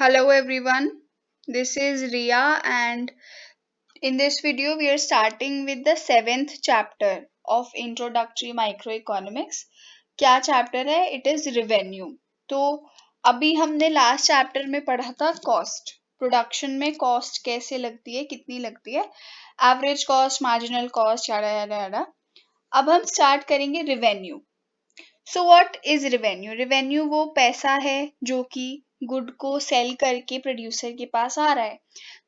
Hello everyone, this is Ria, and in this video we are starting with the 7th chapter of Introductory Microeconomics. क्या chapter है? It is revenue. तो अभी हमने last chapter में पढ़ा था cost. Production में कॉस्ट कैसे लगती है, कितनी लगती है, एवरेज कॉस्ट, मार्जिनल कॉस्ट, याडा याडा याडा. अब हम स्टार्ट करेंगे revenue. So what is revenue? Revenue वो पैसा है जो कि गुड को सेल करके प्रोड्यूसर के पास आ रहा है.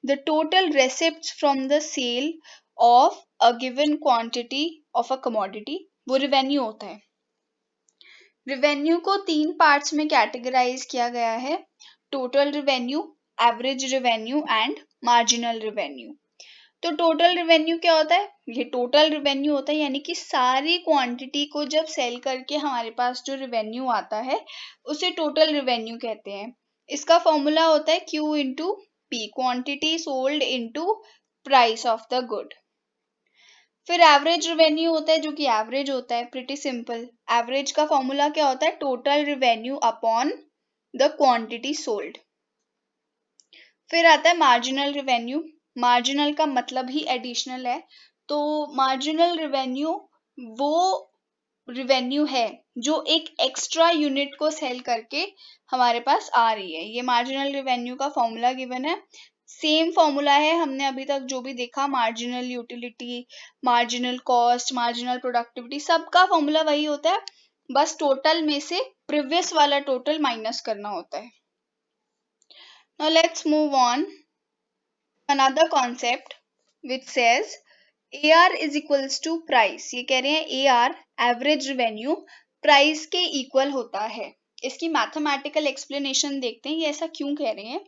The total receipts from the sale of a given quantity of a commodity, वो रेवेन्यू होता है. रेवेन्यू को 3 पार्ट्स में कैटेगराइज किया गया है: total revenue, average revenue and marginal revenue. तो टोटल रेवेन्यू क्या होता है? ये टोटल रेवेन्यू होता है, यानी कि सारी क्वांटिटी को जब सेल करके हमारे पास जो रेवेन्यू आता है उसे टोटल रेवेन्यू कहते हैं. इसका फॉर्मूला होता है Q into P, quantity sold into price of the good. फिर एवरेज रेवेन्यू होता है जो कि एवरेज होता है. Pretty simple. एवरेज का फॉर्मूला क्या होता है? Total revenue upon the quantity sold. फिर आता है मार्जिनल रेवेन्यू. मार्जिनल का मतलब ही एडिशनल है. तो मार्जिनल रेवेन्यू वो रेवेन्यू है जो एक एक्स्ट्रा यूनिट को सेल करके हमारे पास आ रही है. ये मार्जिनल रेवेन्यू का फॉर्मूला गिवन है. सेम फॉर्मूला है हमने अभी तक जो भी देखा, marginal utility, marginal cost, marginal productivity, सबका फॉर्मूला वही होता है. बस टोटल में से प्रीवियस वाला टोटल माइनस करना होता है. Now let's move on to another concept which says AR is equals to price. ये कह रहे हैं AR, एवरेज रेवेन्यू, प्राइस के इक्वल होता है. इसकी मैथमेटिकल एक्सप्लेनेशन देखते हैं ये ऐसा क्यों कह रहे हैं.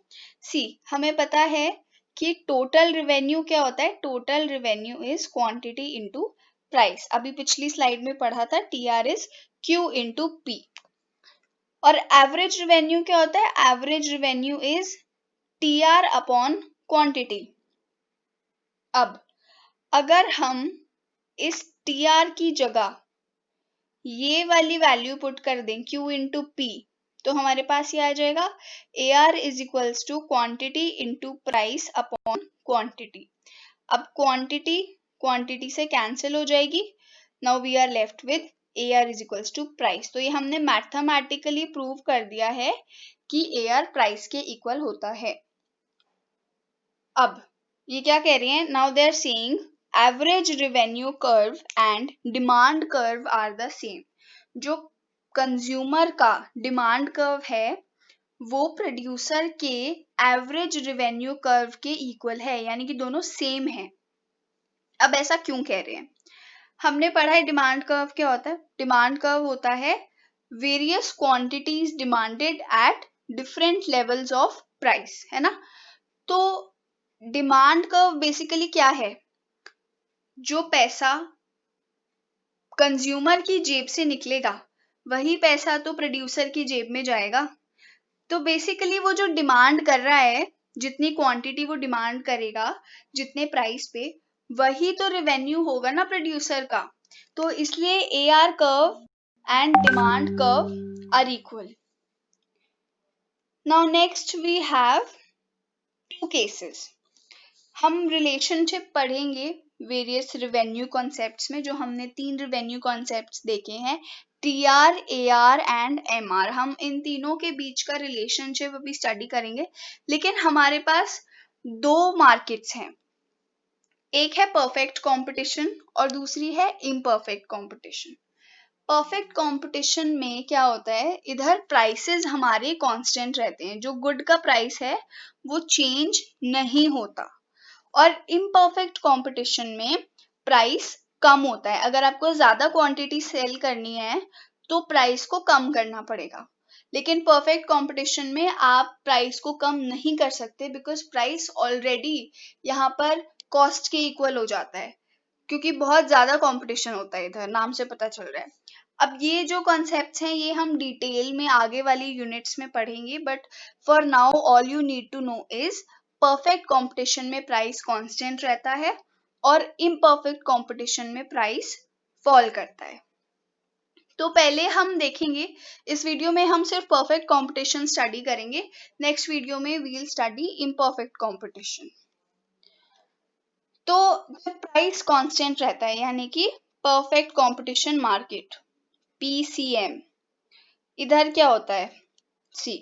सी, हमें पता है कि टोटल रेवेन्यू क्या होता है? Total revenue is quantity into price. अभी पिछली स्लाइड में पढ़ा था TR is Q into P. और एवरेज रेवेन्यू क्या होता है? Average revenue is TR upon quantity. अब अगर हम इस TR की जगह ये वाली वैल्यू पुट कर दें Q इंटू P, तो हमारे पास ये आ जाएगा AR is equals to quantity into price upon quantity. अब क्वांटिटी क्वांटिटी से कैंसिल हो जाएगी. Now we are left with AR is equals to price. तो ये हमने मैथमेटिकली प्रूव कर दिया है कि AR प्राइस के इक्वल होता है. अब ये क्या कह रही हैं? Now they are saying average revenue curve and demand curve are the same. जो कंज्यूमर का डिमांड कर्व है वो प्रोड्यूसर के एवरेज रेवेन्यू कर्व के इक्वल है, यानी कि दोनों सेम है. अब ऐसा क्यों कह रहे हैं? हमने पढ़ा है डिमांड कर्व क्या होता है. डिमांड कर्व होता है various quantities demanded at different levels of price, है ना. तो डिमांड कर्व बेसिकली क्या है? जो पैसा कंज्यूमर की जेब से निकलेगा वही पैसा तो प्रोड्यूसर की जेब में जाएगा. तो बेसिकली वो जो डिमांड कर रहा है, जितनी क्वांटिटी वो डिमांड करेगा जितने प्राइस पे, वही तो रेवेन्यू होगा ना प्रोड्यूसर का. तो इसलिए AR curve and demand curve are equal. Now next we have 2 cases. हम रिलेशनशिप पढ़ेंगे वेरियस रेवेन्यू कॉन्सेप्ट्स में. जो हमने 3 रेवेन्यू कॉन्सेप्ट्स देखे हैं, TR, AR एंड MR, हम इन तीनों के बीच का रिलेशनशिप अभी स्टडी करेंगे. लेकिन हमारे पास 2 मार्केट्स हैं. एक है परफेक्ट कंपटीशन और दूसरी है इम्परफेक्ट कंपटीशन. परफेक्ट कंपटीशन में क्या होता है? इधर प्राइसेस हमारे कांस्टेंट रहते हैं. जो गुड का प्राइस है वो चेंज नहीं होता. और इम्परफेक्ट कंपटीशन में प्राइस कम होता है. अगर आपको ज्यादा क्वांटिटी सेल करनी है तो प्राइस को कम करना पड़ेगा. लेकिन परफेक्ट कंपटीशन में आप प्राइस को कम नहीं कर सकते, बिकॉज प्राइस ऑलरेडी यहाँ पर कॉस्ट के इक्वल हो जाता है, क्योंकि बहुत ज्यादा कंपटीशन होता है. इधर नाम से पता चल रहा है. अब ये जो कॉन्सेप्ट्स हैं ये हम डिटेल में आगे वाली यूनिट्स में पढ़ेंगे. But for now all you need to know is perfect competition में प्राइस कांस्टेंट रहता है और इम्परफेक्ट कंपटीशन में प्राइस फॉल करता है. तो पहले हम देखेंगे, इस वीडियो में हम सिर्फ परफेक्ट कंपटीशन स्टडी करेंगे, नेक्स्ट वीडियो में we will study imperfect competition. तो जब प्राइस कांस्टेंट रहता है यानी कि परफेक्ट कंपटीशन मार्केट पीसीएम, इधर क्या होता है, सी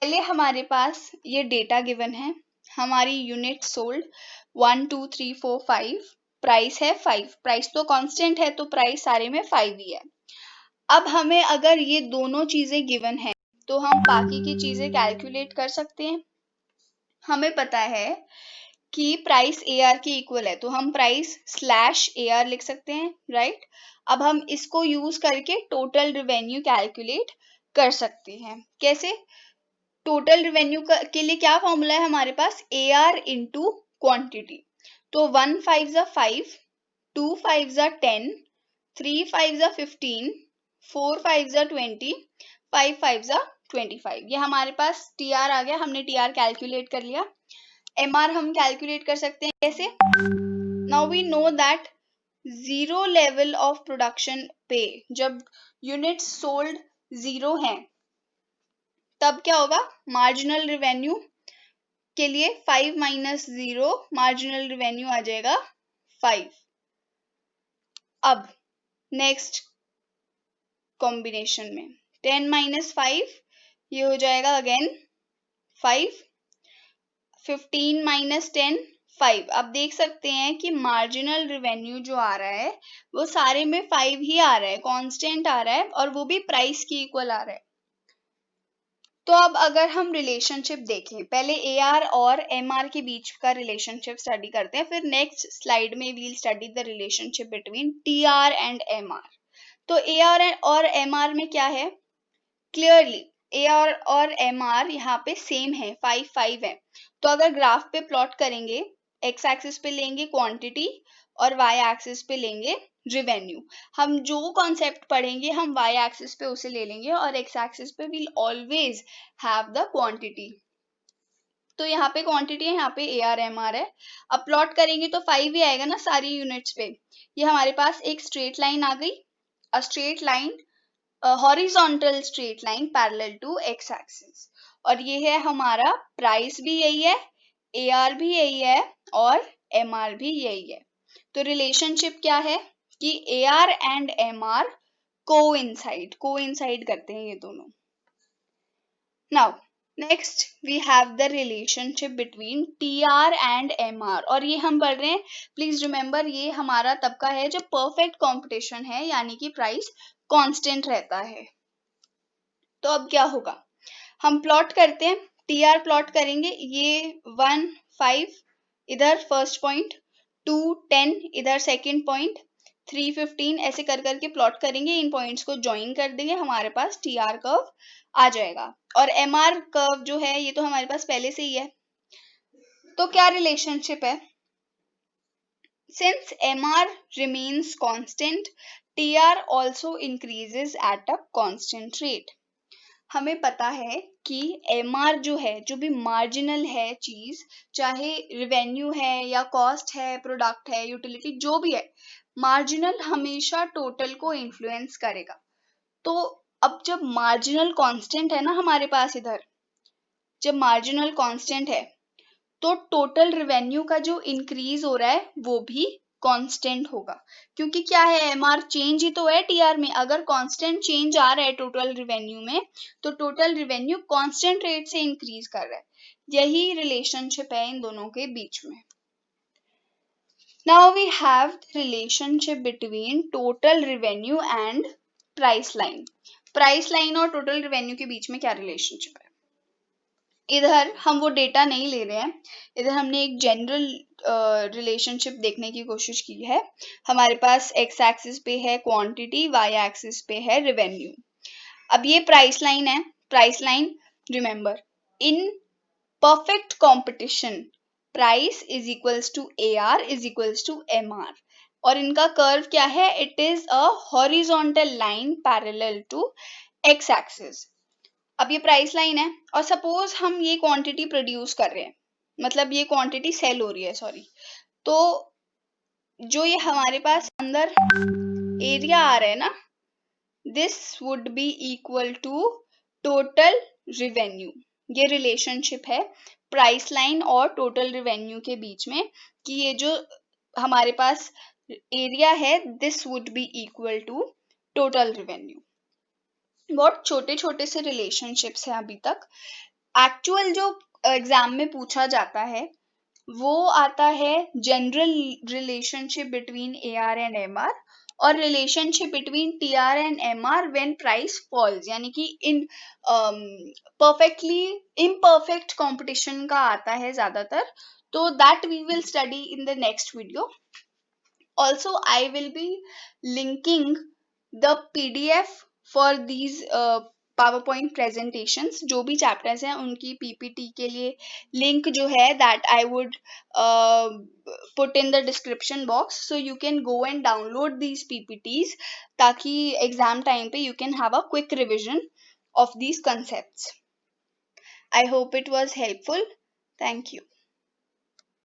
पहले हमारे पास ये डेटा गिवन है, हमारी यूनिट सोल्ड 1 2 3 4 5, प्राइस है 5, प्राइस तो कांस्टेंट है तो प्राइस सारे में 5 ही है। अब हमें अगर ये दोनों चीजें गिवन है तो हम बाकी की चीजें कैलकुलेट कर सकते हैं। हमें पता है कि प्राइस AR के इक्वल है तो हम प्राइस स्लैश AR लिख सकते हैं, राइट। अब हम इसको यूज करके टोटल रिवेन्यू कैलकुलेट कर सकते हैं। कैसे? टोटल रिवेन्यू के लिए क्या फॉर्मूला है हमारे पास, AR इंटू क्वांटिटी। तो 1 5 5, 2 5 10, 3 5 15, 4 5 20, 5 5 25। ये हमारे पास TR आ गया, हमने TR कैलकुलेट कर लिया। MR हम कैलकुलेट कर सकते हैं कैसे? Now we know that zero level of production पे, जब यूनिट्स सोल्ड जीरो हैं तब क्या होगा, मार्जिनल रिवेन्यू के लिए 5 माइनस 0, मार्जिनल रिवेन्यू आ जाएगा 5। अब नेक्स्ट कॉम्बिनेशन में 10 माइनस 5, ये हो जाएगा अगेन 5, 15 माइनस 10, 5। अब देख सकते हैं कि मार्जिनल रिवेन्यू जो आ रहा है वो सारे में 5 ही आ रहा है, कांस्टेंट आ रहा है और वो भी प्राइस की इक्वल आ रहा है। तो अब अगर हम रिलेशनशिप देखें, पहले AR और MR के बीच का रिलेशनशिप स्टडी करते हैं, फिर नेक्स्ट स्लाइड में we'll study the relationship between TR and MR। तो AR और MR में क्या है, क्लियरली AR और MR यहाँ पे सेम है, 5 5 है। तो अगर ग्राफ पे प्लॉट करेंगे, एक्स एक्सिस पे लेंगे क्वांटिटी और वाई एक्सिस पे लेंगे रिवेन्यू। हम जो कॉन्सेप्ट पढ़ेंगे हम वाई एक्सिस पे उसे ले लेंगे और एक्स एक्सिस पे will always have the quantity. तो यहाँ पे क्वांटिटी है, यहाँ पे AR MR है। अब प्लॉट करेंगे तो 5 ही आएगा ना सारी यूनिट्स पे। ये हमारे पास एक स्ट्रेट लाइन आ गई, a straight line, horizontal straight line parallel to X axis, और ये है हमारा प्राइस भी यही है, AR भी यही है और MR भी यही है। तो रिलेशनशिप क्या है कि AR एंड MR कोइंसाइड करते हैं ये दोनों। Now next we have the relationship between TR and MR, और ये हम पढ़ रहे हैं, प्लीज रिमेंबर ये हमारा तब का है जब परफेक्ट कंपटीशन है यानी कि प्राइस कांस्टेंट रहता है। तो अब क्या होगा, हम प्लॉट करते हैं, TR प्लॉट करेंगे, ये 1 5 इधर फर्स्ट पॉइंट, 2 10 इधर सेकंड पॉइंट, 3 15, ऐसे कर करके प्लॉट करेंगे, इन पॉइंट्स को ज्वाइन कर देंगे, हमारे पास TR कर्व आ जाएगा। और MR कर्व जो है ये तो हमारे पास पहले से ही है। तो क्या रिलेशनशिप है, since MR remains constant, TR also increases at a constant rate। हमें पता है कि MR जो है, जो भी मार्जिनल है चीज, चाहे रिवेन्यू है या कॉस्ट है, प्रोडक्ट है, यूटिलिटी जो भी है, मार्जिनल हमेशा टोटल को इन्फ्लुएंस करेगा। तो अब जब मार्जिनल कांस्टेंट है ना हमारे पास इधर, जब मार्जिनल कांस्टेंट है तो टोटल रिवेन्यू का जो इंक्रीज हो रहा है वो भी कांस्टेंट होगा, क्योंकि क्या है, MR चेंज ही तो है TR में। अगर कांस्टेंट चेंज आ रहा है टोटल रिवेन्यू में तो टोटल रिवेन्यू कांस्टेंट रेट से इंक्रीज कर रहा है। यही रिलेशनशिप है इन दोनों के बीच में। Now we have the relationship between total revenue and price line. Price line और टोटल रिवेन्यू के बीच में क्या रिलेशनशिप है, इधर हम वो डेटा नहीं ले रहे हैं, इधर हमने एक जनरल रिलेशनशिप देखने की कोशिश की है। हमारे पास एक्स एक्सिस पे है क्वांटिटी, वाई एक्सिस पे है रिवेन्यू। अब ये प्राइस लाइन है, price line remember, in perfect competition price is equals to AR is equals to MR, और इनका कर्व क्या है, it is a horizontal line parallel to X axis. अब ये प्राइस लाइन है और सपोज हम ये क्वांटिटी प्रोड्यूस कर रहे हैं, मतलब ये क्वांटिटी सेल हो रही है, सॉरी, तो जो ये हमारे पास अंदर एरिया आ रहा है ना, this would be equal to total revenue. ये रिलेशनशिप है प्राइस लाइन और टोटल रिवेन्यू के बीच में कि ये जो हमारे पास एरिया है this would be equal to total revenue. बहुत छोटे छोटे से रिलेशनशिप्स हैं अभी तक। एक्चुअल जो एग्जाम में पूछा जाता है वो आता है general relationship between AR and MR और relationship between TR and MR when price falls, यानी कि इन परफेक्टली इम्परफेक्ट कंपटीशन का आता है ज्यादातर। तो that we will study in the next video. Also, I will be linking the PDF for these PowerPoint presentations। जो भी chapters हैं उनकी PPT के लिए link जो है that I would put in the description box, so you can go and download these PPTs ताकि exam time पे you can have a quick revision of these concepts. I hope it was helpful. Thank you.